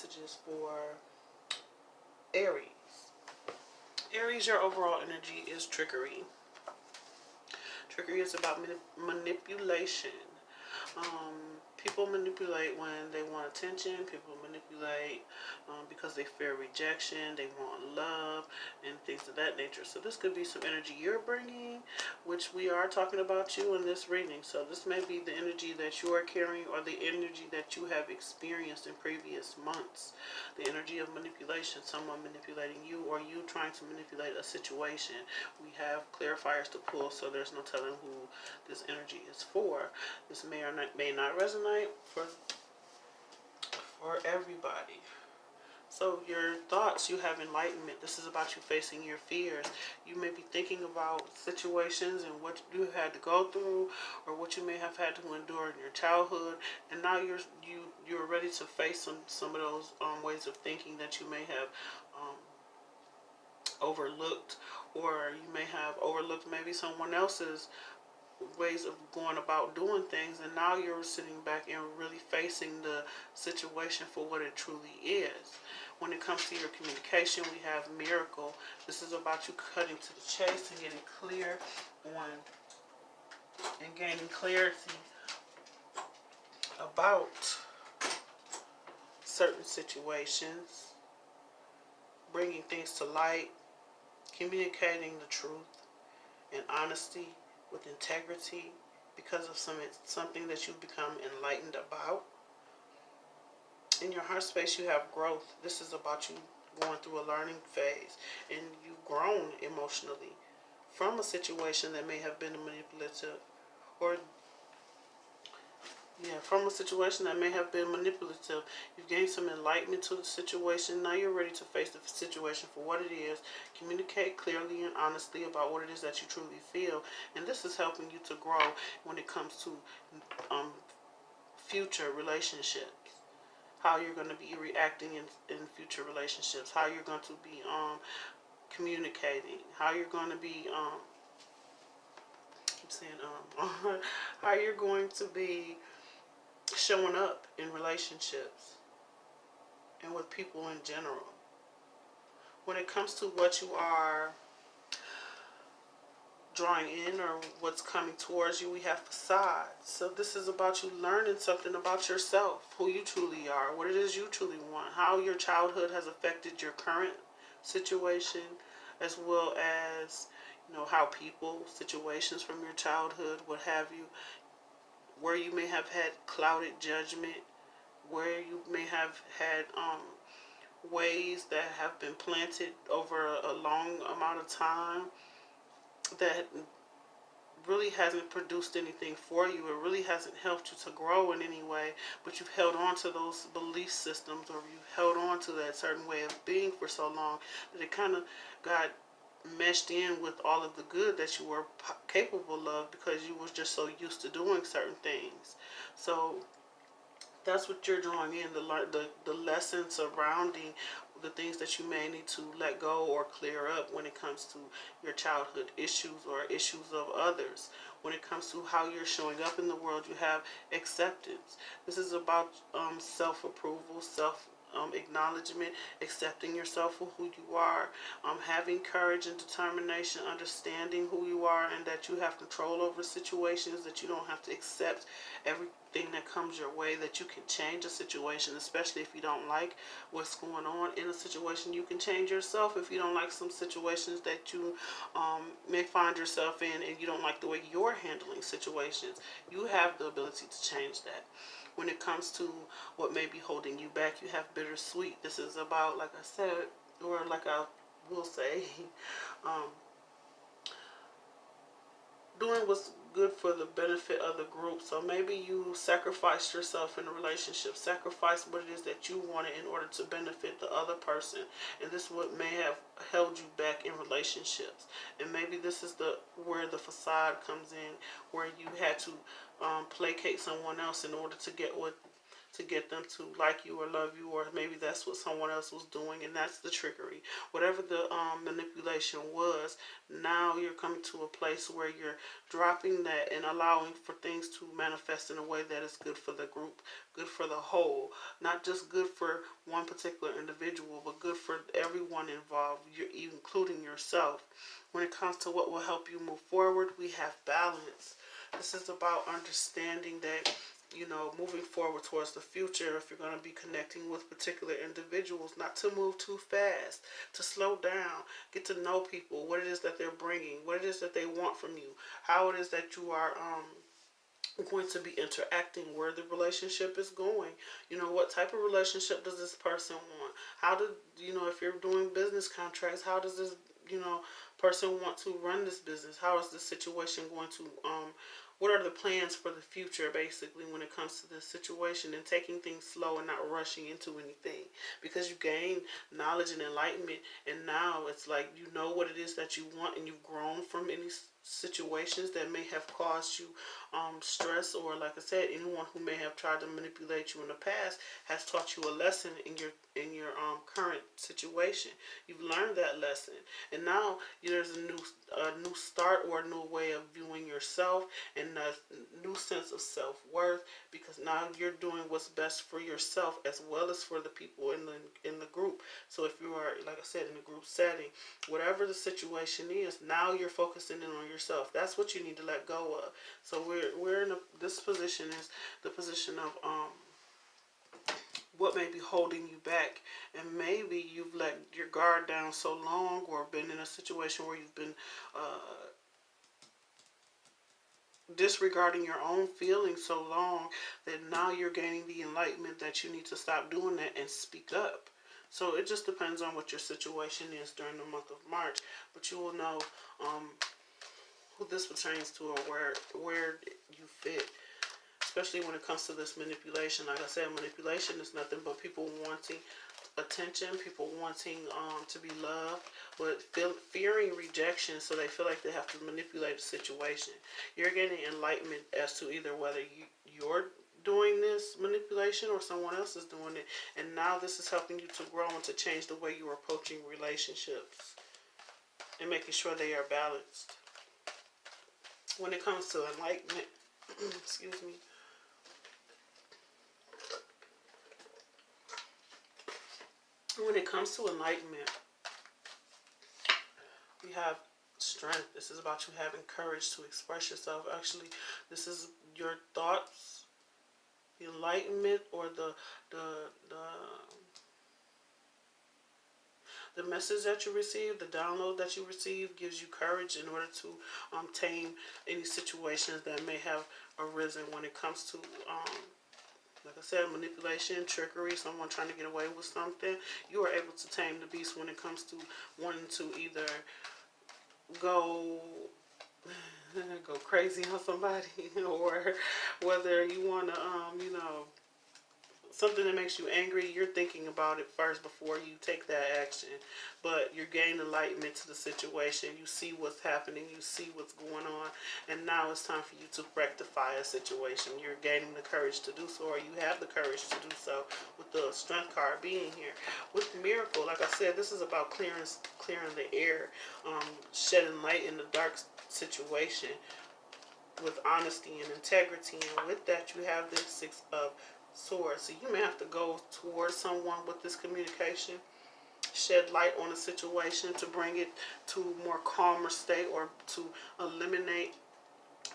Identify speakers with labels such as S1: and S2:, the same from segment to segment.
S1: messages for Aries. Aries, your overall energy is trickery. Trickery is about manipulation. People manipulate when they want attention. People manipulate because they fear rejection. They want love and things of that nature. So this could be some energy you're bringing, which we are talking about you in this reading. So this may be the energy that you are carrying or the energy that you have experienced in previous months. The energy of manipulation, someone manipulating you or you trying to manipulate a situation. We have clarifiers to pull, so there's no telling who this energy is for. This may or may not resonate for everybody. So your thoughts, you have enlightenment. This is about you facing your fears. You may be thinking about situations and what you had to go through or what you may have had to endure in your childhood, and now you're ready to face some of those ways of thinking that you may have overlooked, or you may have overlooked maybe someone else's ways of going about doing things, and now you're sitting back and really facing the situation for what it truly is. When it comes to your communication, we have miracle. This is about you cutting to the chase and getting clear on and gaining clarity about certain situations, bringing things to light, communicating the truth and honesty with integrity because of something that you've become enlightened about. In your heart space, you have growth. This is about you going through a learning phase, and you've grown emotionally from a situation that may have been manipulative, or from a situation that may have been manipulative. You've gained some enlightenment to the situation. Now you're ready to face the situation for what it is. Communicate clearly and honestly about what it is that you truly feel. And this is helping you to grow when it comes to future relationships. How you're going to be reacting in future relationships. How you're going to be communicating. How you're going to be... how you're going to be showing up in relationships and with people in general. When it comes to what you are drawing in or what's coming towards you, we have facades. So this is about you learning something about yourself, who you truly are, what it is you truly want, how your childhood has affected your current situation, as well as how people, situations from your childhood, what have you, where you may have had clouded judgment, where you may have had ways that have been planted over a long amount of time that really hasn't produced anything for you. It really hasn't helped you to grow in any way, but you've held on to those belief systems, or you've held on to that certain way of being for so long that it kind of got meshed in with all of the good that you were capable of, because you was just so used to doing certain things. So that's what you're drawing in, the lessons surrounding the things that you may need to let go or clear up when it comes to your childhood issues or issues of others. When it comes to how you're showing up in the world, you have acceptance. This is about self-approval, acknowledgement, accepting yourself for who you are, having courage and determination, understanding who you are and that you have control over situations, that you don't have to accept everything that comes your way, that you can change a situation, especially if you don't like what's going on in a situation. You can change yourself if you don't like some situations that you may find yourself in, and you don't like the way you're handling situations. You have the ability to change that. When it comes to what may be holding you back, you have bittersweet. This is about, like I said, or like I will say, doing what's good for the benefit of the group. So maybe you sacrificed yourself in a relationship, sacrificed what it is that you wanted in order to benefit the other person, and this is what may have held you back in relationships. And maybe this is where the facade comes in, where you had to placate someone else in order to get what to get them to like you or love you, or maybe that's what someone else was doing, and that's the trickery. Whatever the manipulation was, now you're coming to a place where you're dropping that and allowing for things to manifest in a way that is good for the group, good for the whole, not just good for one particular individual, but good for everyone involved, including yourself. When it comes to what will help you move forward, we have balance. This is about understanding that, moving forward towards the future, if you're going to be connecting with particular individuals, not to move too fast, to slow down, get to know people, what it is that they're bringing, what it is that they want from you, how it is that you are going to be interacting, where the relationship is going. What type of relationship does this person want? How do, if you're doing business contracts, how does this, person want to run this business? How is this situation going to, what are the plans for the future, basically, when it comes to this situation, and taking things slow and not rushing into anything, because you gain knowledge and enlightenment, and now it's like you know what it is that you want, and you've grown from any situations that may have caused you stress, or, like I said, anyone who may have tried to manipulate you in the past has taught you a lesson in your current situation. You've learned that lesson, and now there's a new start, or a new way of viewing yourself, and a new sense of self-worth, because now you're doing what's best for yourself as well as for the people in the group. So if you are, like I said, in a group setting, whatever the situation is, now you're focusing in on yourself. That's what you need to let go of. So we're in this position is the position of what may be holding you back, and maybe you've let your guard down so long, or been in a situation where you've been disregarding your own feelings so long, that now you're gaining the enlightenment that you need to stop doing that and speak up. So it just depends on what your situation is during the month of March, but you will know who this pertains to, or where you fit, especially when it comes to this manipulation. Like I said, manipulation is nothing but people wanting attention, people wanting to be loved, but fearing rejection, so they feel like they have to manipulate the situation. You're getting enlightenment as to either whether you're doing this manipulation or someone else is doing it, and now this is helping you to grow and to change the way you're approaching relationships and making sure they are balanced. When it comes to enlightenment, excuse me, when it comes to enlightenment, we have strength. This is about you having courage to express yourself. Actually, this is your thoughts, the enlightenment, or the message that you receive, the download that you receive, gives you courage in order to tame any situations that may have arisen when it comes to like I said, manipulation, trickery, someone trying to get away with something. You are able to tame the beast when it comes to wanting to either go crazy on somebody, or whether you want to, something that makes you angry. You're thinking about it first before you take that action, but you're gaining enlightenment to the situation. You see what's happening, you see what's going on, and now it's time for you to rectify a situation. You're gaining the courage to do so, or you have the courage to do so, with the strength card being here. With miracle, like I said, this is about clearing the air, shedding light in the dark situation with honesty and integrity. And with that, you have the Six of Swords. So you may have to go towards someone with this communication, shed light on a situation to bring it to a more calmer state, or to eliminate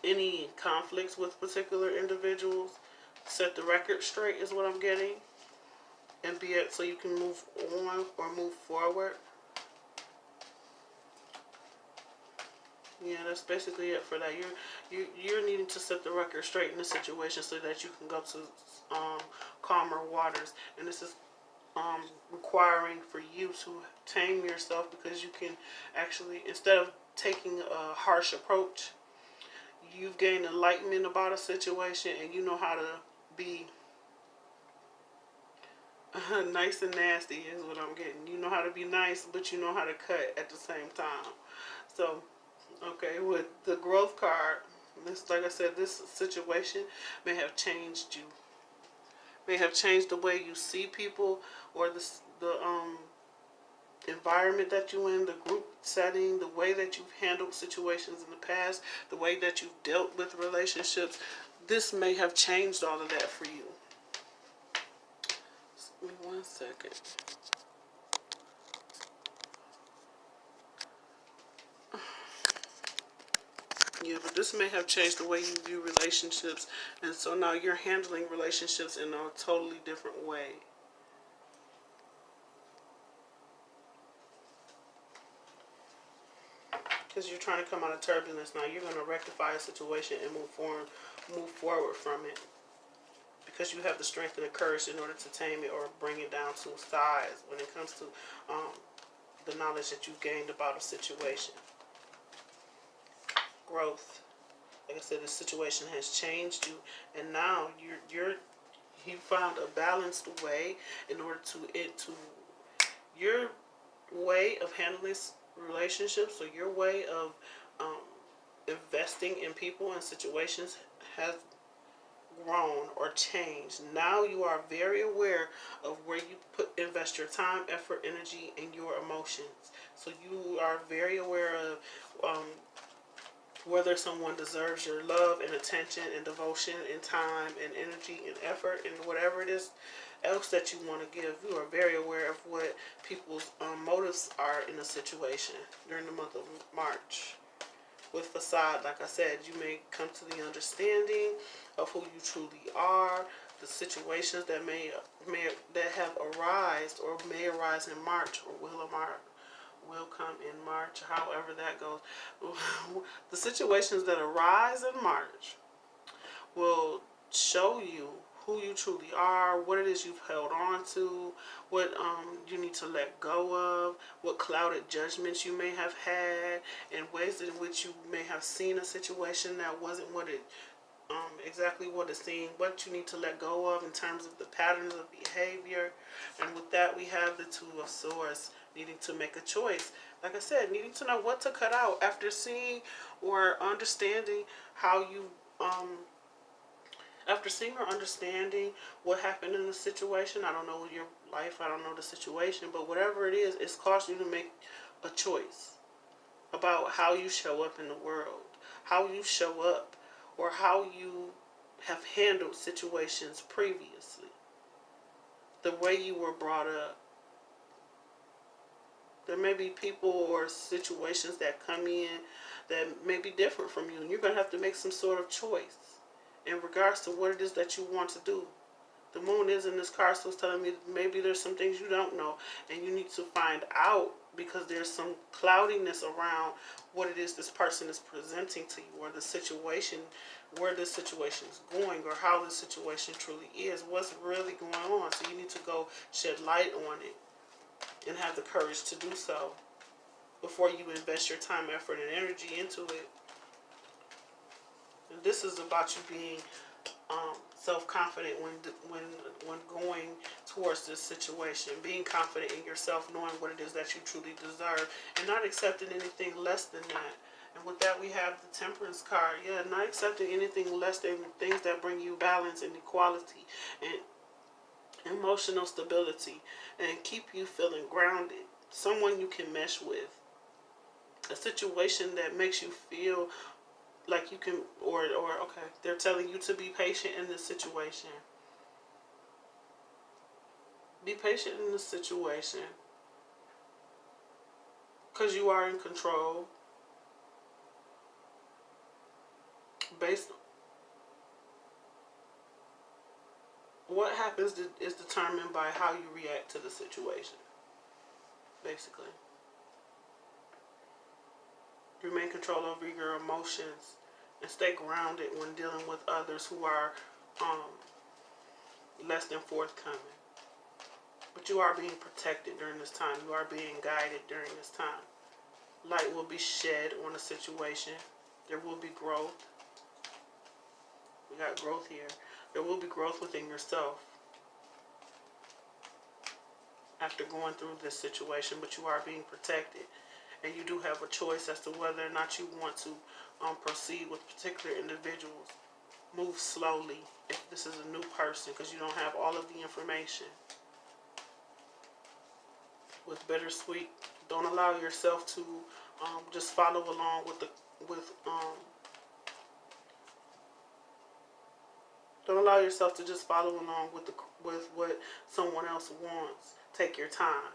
S1: any conflicts with particular individuals. Set the record straight is what I'm getting, and be it so you can move on or move forward. Yeah, that's basically it for that. You're needing to set the record straight in the situation so that you can go to calmer waters, and this is requiring for you to tame yourself, because you can actually, instead of taking a harsh approach, you've gained enlightenment about a situation, and you know how to be nice and nasty is what I'm getting. You know how to be nice, but you know how to cut at the same time. So, okay, with the growth card, this, like I said, this situation may have changed you, may have changed the way you see people, or the environment that you're in, the group setting, the way that you've handled situations in the past, the way that you've dealt with relationships. This may have changed all of that for you. Give me 1 second. Yeah, but this may have changed the way you view relationships, and so now you're handling relationships in a totally different way. Because you're trying to come out of turbulence now. You're going to rectify a situation and move forward from it. Because you have the strength and the courage in order to tame it or bring it down to size when it comes to the knowledge that you've gained about a situation. Growth. Like I said, this situation has changed you, and now you found a balanced way in order to your way of handling relationships, or your way of investing in people and situations has grown or changed. Now you are very aware of where you invest your time, effort, energy, and your emotions. So you are very aware of whether someone deserves your love and attention and devotion and time and energy and effort and whatever it is else that you want to give. You are very aware of what people's motives are in a situation during the month of March. With facade, like I said, you may come to the understanding of who you truly are, the situations that that have arisen or may arise in March or will come in March, however that goes. The situations that arise in March will show you who you truly are, what it is you've held on to, what you need to let go of, what clouded judgments you may have had, and ways in which you may have seen a situation that wasn't what it exactly what it seemed, what you need to let go of in terms of the patterns of behavior. And with that, we have the Two of Swords, needing to make a choice. Like I said, needing to know what to cut out after seeing or understanding how you after seeing or understanding what happened in the situation. I don't know your life, I don't know the situation, but whatever it is, it's caused you to make a choice about how you show up in the world, how you show up, or how you have handled situations previously, the way you were brought up. There may be people or situations that come in that may be different from you, and you're going to have to make some sort of choice in regards to what it is that you want to do. The moon is in this card, so it's telling me maybe there's some things you don't know, and you need to find out, because there's some cloudiness around what it is this person is presenting to you, or the situation, where this situation is going, or how the situation truly is, what's really going on. So you need to go shed light on it and have the courage to do so before you invest your time, effort, and energy into it. And this is about you being self-confident when going towards this situation, being confident in yourself, knowing what it is that you truly deserve, and not accepting anything less than that. And with that, we have the Temperance card. Yeah, not accepting anything less than things that bring you balance and equality and emotional stability, and keep you feeling grounded. Someone you can mesh with. A situation that makes you feel like you can, or okay, they're telling you to be patient in this situation. Be patient in this situation, because you are in control. Based what happens is determined by how you react to the situation, basically. Remain control over your emotions and stay grounded when dealing with others who are less than forthcoming. But you are being protected during this time. You are being guided during this time. Light will be shed on the situation. There will be growth. We got growth here. There will be growth within yourself after going through this situation, but you are being protected. And you do have a choice as to whether or not you want to proceed with particular individuals. Move slowly if this is a new person, because you don't have all of the information. With bittersweet, don't allow yourself to just follow along with don't allow yourself to just follow along with what someone else wants. Take your time.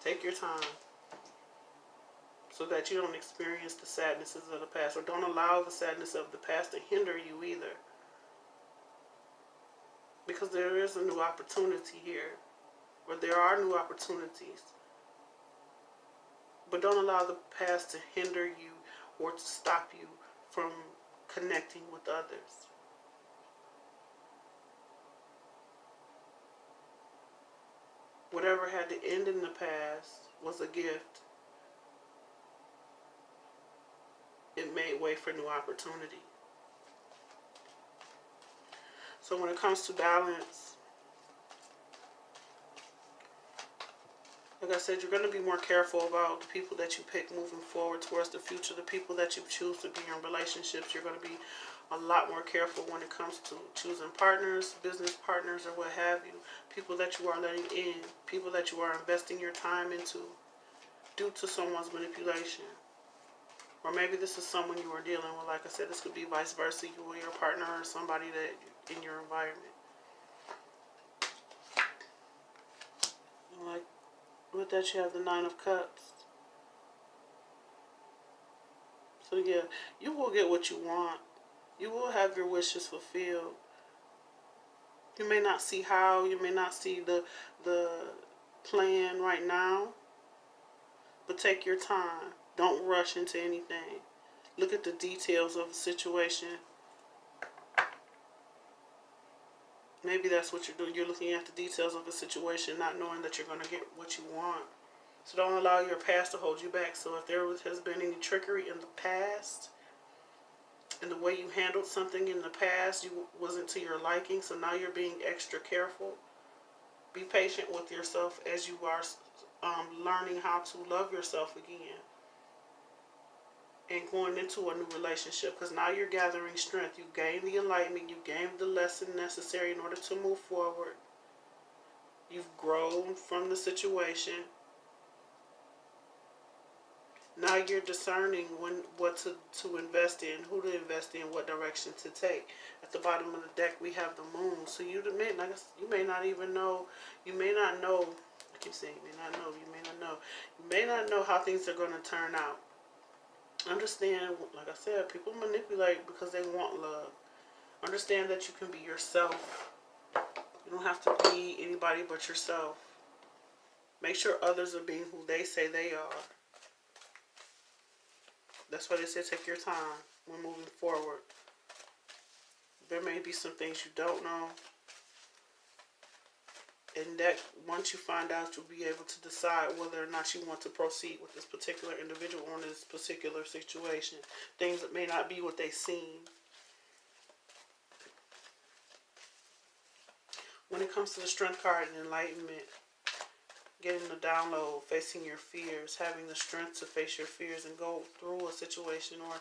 S1: Take your time, so that you don't experience the sadnesses of the past, or don't allow the sadness of the past to hinder you either. Because there is a new opportunity here, or there are new opportunities. But don't allow the past to hinder you or to stop you from connecting with others. Whatever had to end in the past was a gift. It made way for new opportunity. So when it comes to balance, like I said, you're going to be more careful about the people that you pick moving forward towards the future. The people that you choose to be in relationships, you're going to be a lot more careful when it comes to choosing partners, business partners, or what have you. People that you are letting in, people that you are investing your time into due to someone's manipulation. Or maybe this is someone you are dealing with. Like I said, this could be vice versa. You or your partner, or somebody that in your environment. Like with that, you have the Nine of Cups. So yeah, you will get what you want. You will have your wishes fulfilled. You may not see how, you may not see the plan right now, but take your time. Don't rush into anything. Look at the details of the situation. Maybe that's what you're doing. You're looking at the details of the situation, not knowing that you're going to get what you want. So don't allow your past to hold you back. So if there has been any trickery in the past, and the way you handled something in the past, you wasn't to your liking, so now you're being extra careful. Be patient with yourself as you are learning how to love yourself again and going into a new relationship, because now you're gathering strength. You gained the enlightenment, you gained the lesson necessary in order to move forward. You've grown from the situation. Now you're discerning what to invest in, who to invest in, what direction to take. At the bottom of the deck, we have the moon. So you may not even know. You may not know. I keep saying you may not know. You may not know. You may not know how things are going to turn out. Understand, like I said, people manipulate because they want love. Understand that you can be yourself. You don't have to be anybody but yourself. Make sure others are being who they say they are. That's why they say take your time when moving forward. There may be some things you don't know. And that once you find out, you'll be able to decide whether or not you want to proceed with this particular individual or in this particular situation. Things that may not be what they seem. When it comes to the Strength card and Enlightenment, getting the download, facing your fears, having the strength to face your fears and go through a situation, or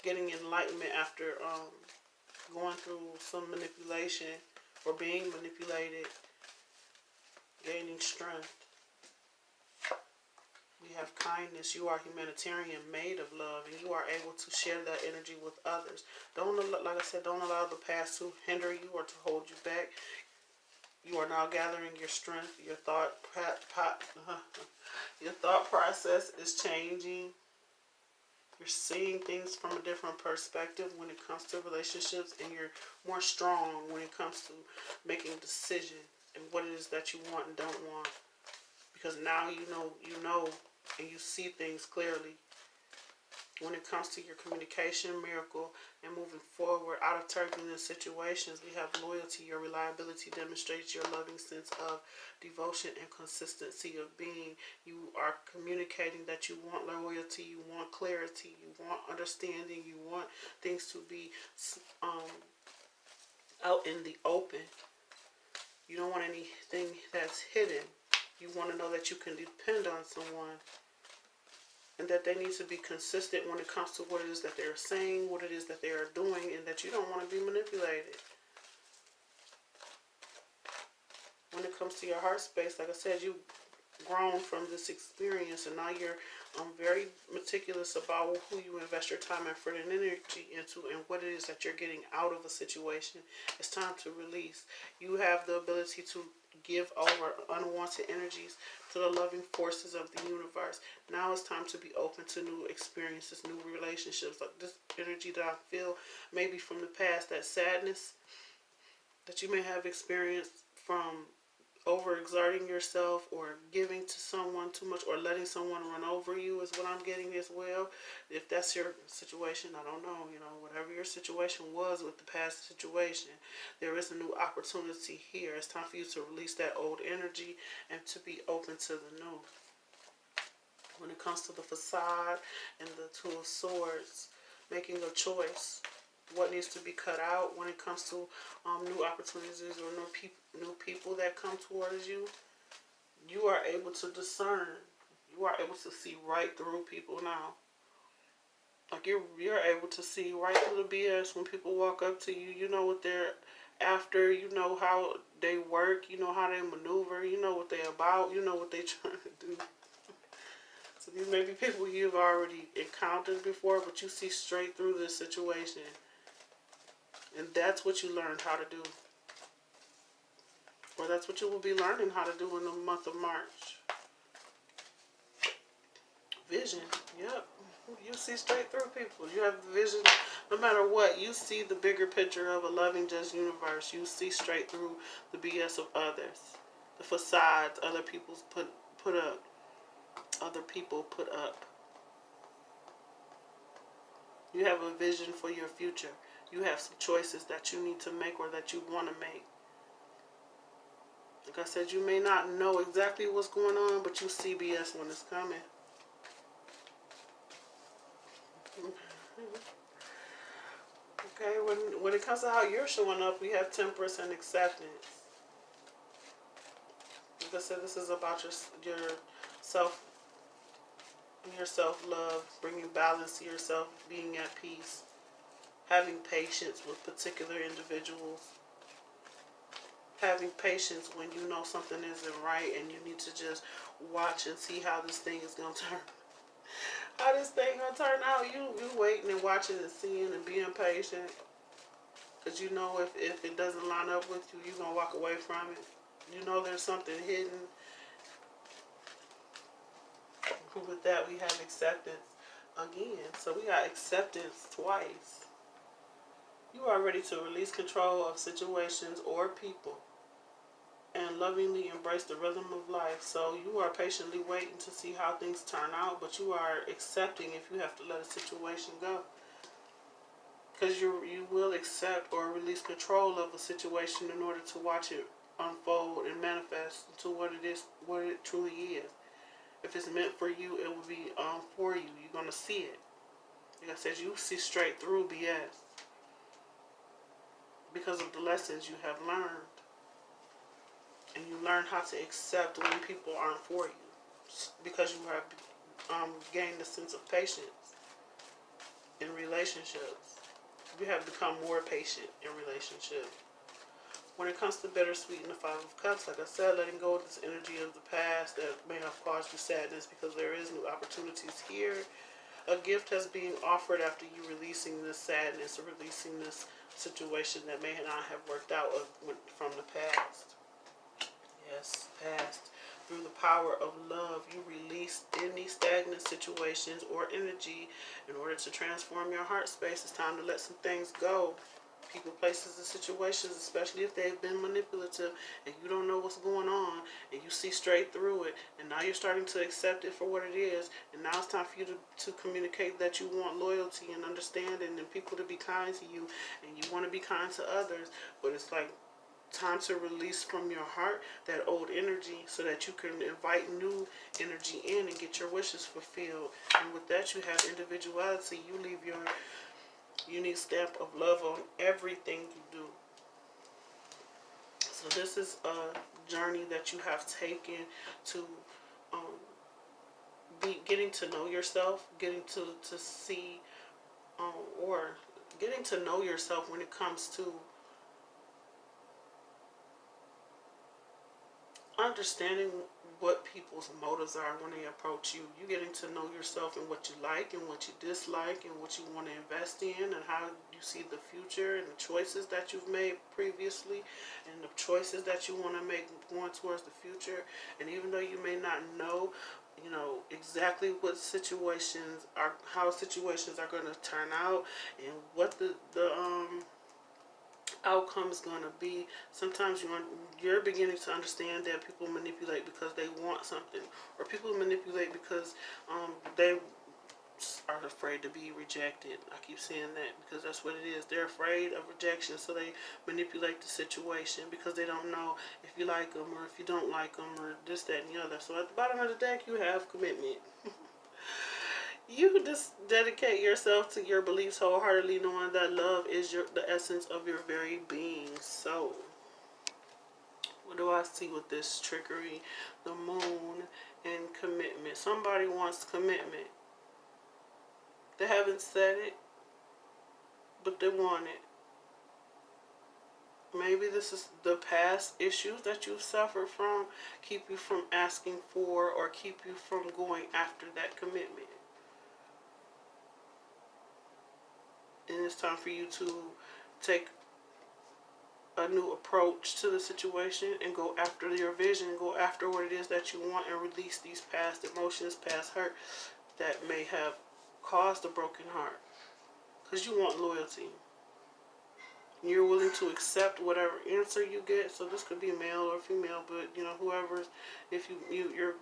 S1: getting enlightenment after going through some manipulation or being manipulated, gaining strength. We have kindness. You are humanitarian, made of love, and you are able to share that energy with others. Like I said, don't allow the past to hinder you or to hold you back. You are now gathering your strength. Your thought process is changing. You're seeing things from a different perspective when it comes to relationships, and you're more strong when it comes to making decisions and what it is that you want and don't want. Because now you know, and you see things clearly. When it comes to your communication miracle and moving forward out of turbulent situations, we have loyalty. Your reliability demonstrates your loving sense of devotion and consistency of being. You are communicating that you want loyalty, you want clarity, you want understanding, you want things to be out in the open. You don't want anything that's hidden. You want to know that you can depend on someone. and that they need to be consistent when it comes to what it is that they're saying, what it is that they are doing, and that you don't want to be manipulated. When it comes to your heart space, like I said, you've grown from this experience, and now you're very meticulous about who you invest your time, effort, and energy into, and what it is that you're getting out of a situation. It's time to release. You have the ability to give over unwanted energies to the loving forces of the universe. Now it's time to be open to new experiences, new relationships. Like this energy that I feel maybe from the past, that sadness that you may have experienced from overexerting yourself or giving to someone too much or letting someone run over you is what I'm getting as well. If that's your situation, I don't know, whatever your situation was with the past situation, there is a new opportunity here. It's time for you to release that old energy and to be open to the new. When it comes to the facade and the Two of Swords, making a choice. What needs to be cut out when it comes to new opportunities or new people that come towards you. You are able to discern. You are able to see right through people now. Like you're able to see right through the BS when people walk up to you. You know what they're after. You know how they work. You know how they maneuver. You know what they're about. You know what they're trying to do. So these may be people you've already encountered before, but you see straight through this situation. And that's what you learned how to do. Or that's what you will be learning how to do in the month of March. Vision. Yep. You see straight through people. You have the vision. No matter what, you see the bigger picture of a loving, just universe. You see straight through the BS of others. The facades other people put up. Other people put up. You have a vision for your future. You have some choices that you need to make or that you want to make. Like I said, you may not know exactly what's going on, but you see BS when it's coming. Okay, when it comes to how you're showing up, we have temperance and acceptance. Like I said, this is about your self-love, bringing balance to yourself, being at peace. Having patience with particular individuals. Having patience when you know something isn't right and you need to just watch and see how this thing is going to turn. How this thing going to turn out. You waiting and watching and seeing and being patient. Because you know if it doesn't line up with you, you're going to walk away from it. You know there's something hidden. With that, we have acceptance again. So we got acceptance twice. You are ready to release control of situations or people and lovingly embrace the rhythm of life. So you are patiently waiting to see how things turn out, but you are accepting if you have to let a situation go. Because you will accept or release control of a situation in order to watch it unfold and manifest into what it truly is. If it's meant for you, it will be for you. You're going to see it. Like I said, you see straight through BS. Because of the lessons you have learned. And you learn how to accept when people aren't for you. Because you have gained a sense of patience in relationships. You have become more patient in relationships. When it comes to bittersweet and the Five of Cups, like I said, letting go of this energy of the past that may have caused you sadness because there is new opportunities here. A gift has been offered after you releasing this sadness or releasing this situation that may not have worked out from the past. Yes, past. Through the power of love, you release any stagnant situations or energy in order to transform your heart space. It's time to let some things go. People, places, and situations, especially if they've been manipulative and you don't know what's going on and you see straight through it, and now you're starting to accept it for what it is, and now it's time for you to communicate that you want loyalty and understanding and people to be kind to you, and you want to be kind to others, but it's like time to release from your heart that old energy so that you can invite new energy in and get your wishes fulfilled. And with that, you have individuality. You leave your unique stamp of love on everything you do. So this is a journey that you have taken to getting to know yourself, getting to see, or getting to know yourself when it comes to understanding what people's motives are when they approach you. You getting to know yourself and what you like and what you dislike and what you want to invest in and how you see the future and the choices that you've made previously and the choices that you want to make going towards the future. And even though you may not know, you know, exactly what situations are, how situations are going to turn out and what the outcome is going to be. Sometimes you're beginning to understand that people manipulate because they want something, or people manipulate because they are afraid to be rejected. I keep saying that because that's what it is. They're afraid of rejection, so they manipulate the situation because they don't know if you like them or if you don't like them or this, that, and the other. So at the bottom of the deck, you have commitment. You just dedicate yourself to your beliefs wholeheartedly, knowing that love is the essence of your very being. So, what do I see with this trickery? The moon and commitment. Somebody wants commitment. They haven't said it, but they want it. Maybe this is the past issues that you've suffered from, keep you from asking for or keep you from going after that commitment. And it's time for you to take a new approach to the situation and go after your vision, go after what it is that you want, and release these past emotions, past hurt that may have caused a broken heart. Because you want loyalty. You're willing to accept whatever answer you get. So this could be male or female, but you know, whoever's, if you're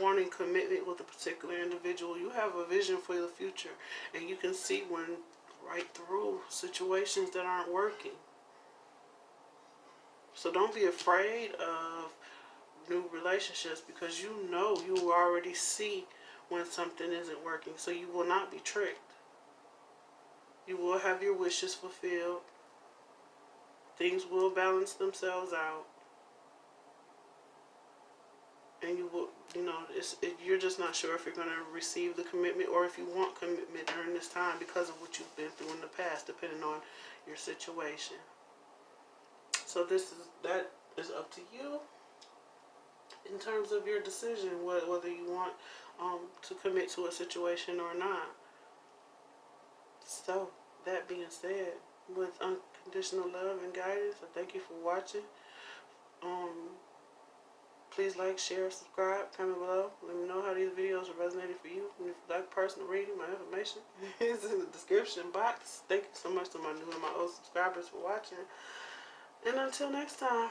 S1: wanting commitment with a particular individual, you have a vision for the future, and you can see when right through situations that aren't working. So don't be afraid of new relationships, because you know, you already see when something isn't working. So you will not be tricked. You will have your wishes fulfilled. Things will balance themselves out. And you will, you know, you're just not sure if you're going to receive the commitment or if you want commitment during this time because of what you've been through in the past, depending on your situation. So that is up to you in terms of your decision, whether you want to commit to a situation or not. So, that being said, with unconditional love and guidance, I thank you for watching. Please like, share, subscribe, comment below. Let me know how these videos are resonating for you. And if you like personal reading, my information is in the description box. Thank you so much to my new and my old subscribers for watching. And until next time.